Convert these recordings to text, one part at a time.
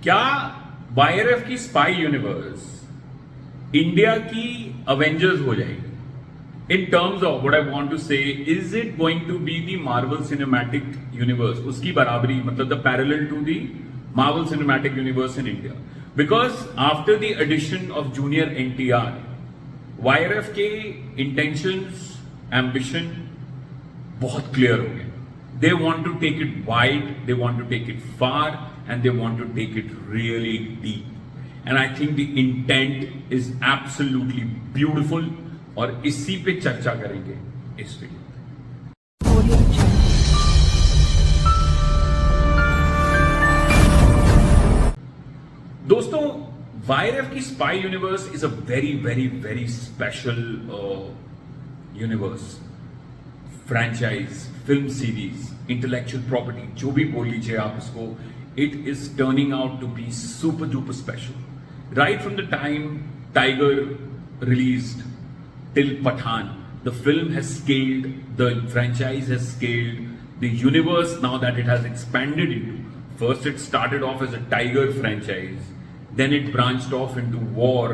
क्या वाईआरएफ की spy universe India की अवेंजर्स हो जाएगी? In terms of what I want to say, is it going to be the Marvel Cinematic Universe, उसकी बराबरी, मतलब the parallel to the Marvel Cinematic Universe in India? Because after the addition of junior NTR, YRF के intentions, ambition बहुत clear हो गए. They want to take it wide, they want to take it far, and they want to take it really deep. And I think the intent is absolutely beautiful. और इसी पे चर्चा करेंगे इस video में. दोस्तों, वाईआरएफ की spy universe is a very very very special universe. Franchise, film series, intellectual property, जो भी बोल लीजिए आप इसको, it is turning out to be super duper special. Right from the time Tiger released till Pathan, the film has scaled, the franchise has scaled, the universe now that it has expanded into. First it started off as a Tiger franchise, then it branched off into War,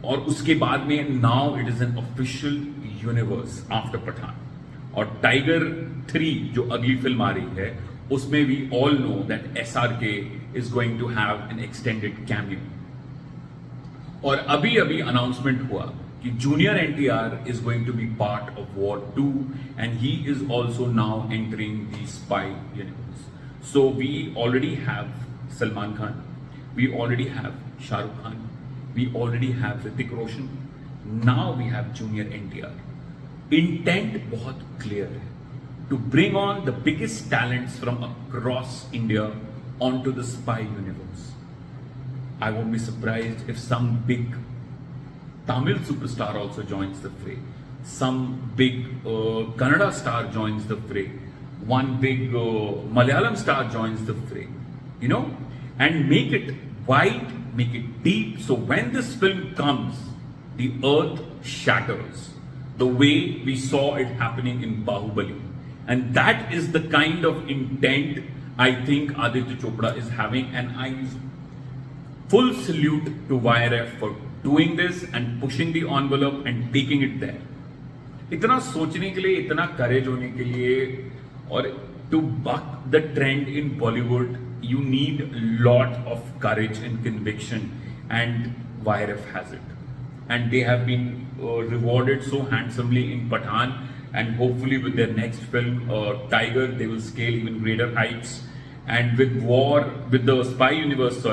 और उसके बाद में now it is an official universe after Pathan. और Tiger 3 जो अगली film आ रही है, उसमें we all know that SRK is going to have an extended cameo. और अभी अभी अनाउंसमेंट हुआ कि junior NTR is going to be part of War 2 and he is also now entering the spy universe. So we already have Salman Khan, we already have Shah Rukh Khan, we already have Hrithik Roshan, now we have junior NTR. Intent बहुत clear है, to bring on the biggest talents from across India onto the spy universe. I won't be surprised if some big Tamil superstar also joins the fray. Some big Kannada star joins the fray. One big Malayalam star joins the fray. You know? And make it wide, make it deep. So when this film comes, the earth shatters. The way we saw it happening in Bahubali. And that is the kind of intent I think Aditya Chopra is having. And I full salute to YRF for doing this and pushing the envelope and taking it there. इतना सोचने के लिए, इतना करेज होने के लिए, और to buck the trend in Bollywood, you need lot of courage and conviction, and YRF has it. And they have been rewarded so handsomely in Pathan, and hopefully with their next film, Tiger, they will scale even greater heights. And with War, with the Spy Universe,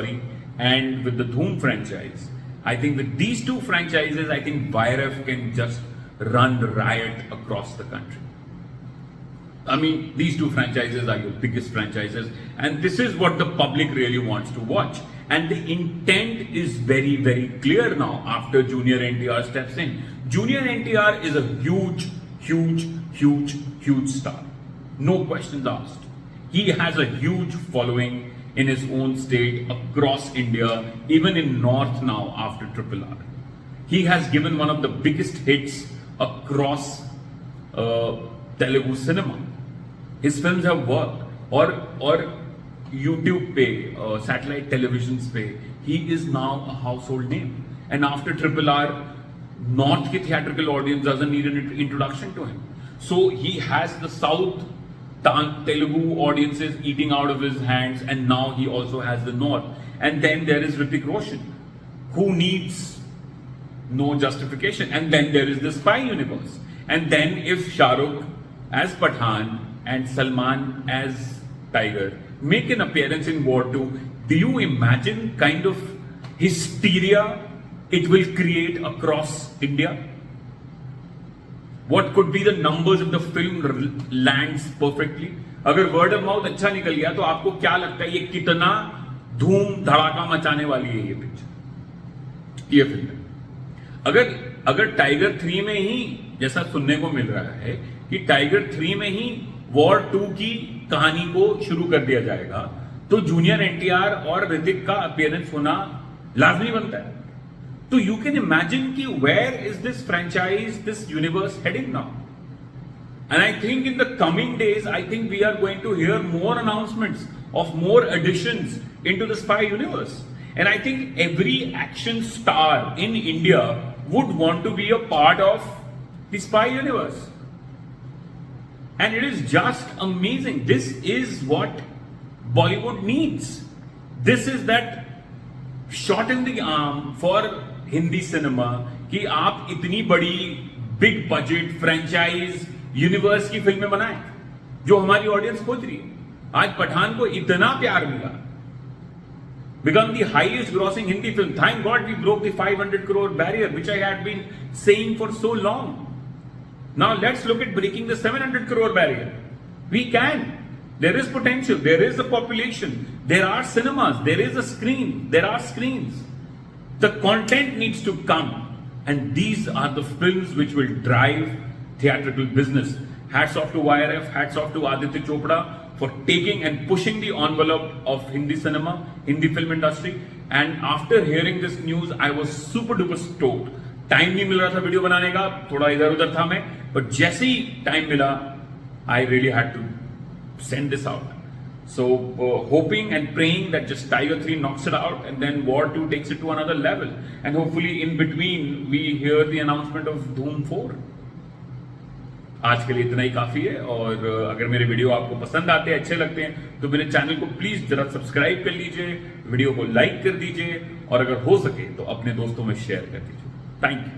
and with the Dhoom franchise, I think with these two franchises, I think YRF can just run riot across the country. I mean, these two franchises are your biggest franchises, and this is what the public really wants to watch. And the intent is very, very clear now after Junior NTR steps in. Junior NTR is a huge, huge, huge, huge star. No questions asked. He has a huge following in his own state, across India, even in North now after Triple R. He has given one of the biggest hits across Telugu cinema. His films have worked. Or YouTube pe, satellite televisions pe, he is now a household name. And after Triple R, North ki theatrical audience doesn't need an introduction to him. So he has the South Telugu audiences eating out of his hands, and now he also has the North. And then there is Hrithik Roshan, who needs no justification. And then there is the spy universe. And then if Shah Rukh as Pathan and Salman as Tiger make an appearance in War 2, do you imagine kind of hysteria it will create across India? What could be the numbers if the film lands perfectly? अगर word of mouth अच्छा निकल गया तो आपको क्या लगता है ये कितना धूम धड़ाका मचाने वाली है ये पिक्चर, ये फिल्म? अगर टाइगर 3 में ही, जैसा सुनने को मिल रहा है कि टाइगर 3 में ही वॉर 2 की कहानी को शुरू कर दिया जाएगा, तो जूनियर एनटीआर और ऋतिक का अपीयरेंस होना लाजमी बनता है. So you can imagine ki where is this franchise, this universe heading now? And I think in the coming days, I think we are going to hear more announcements of more additions into the spy universe. And I think every action star in India would want to be a part of the spy universe. And it is just amazing. This is what Bollywood needs. This is that shot in the arm for Hindi cinema कि आप इतनी बड़ी big budget franchise universe की फिल्में बनाएं जो हमारी audience खोज रही है. आज पठान को इतना प्यार मिला, become the highest grossing Hindi film. Thank God we broke the 500 crore barrier, which I had been saying for so long. Now let's look at breaking the 700 crore barrier. We can. There is potential. There is a population. There are cinemas. There is a screen. There are screens. The content needs to come. And these are the films which will drive theatrical business. Hats off to YRF. Hats off to Aditya Chopra for taking and pushing the envelope of Hindi cinema, Hindi film industry. And after hearing this news, I was super duper stoked. Time नहीं मिल रहा था video बनाने का, थोड़ा इधर उधर था मैं, बट जैसे ही टाइम मिला, I really had to send this out. So hoping and praying that just Tiger 3 knocks it out and then War 2 takes it to another level. And hopefully in between we hear the announcement of Dhoom 4. आज के लिए इतना ही काफी है. और अगर मेरे video आपको पसंद आते हैं, अच्छे लगते हैं, तो मेरे चैनल को प्लीज जरा सब्सक्राइब कर लीजिए, वीडियो को लाइक कर दीजिए और अगर हो सके तो अपने दोस्तों में शेयर कर दीजिए. Thank you.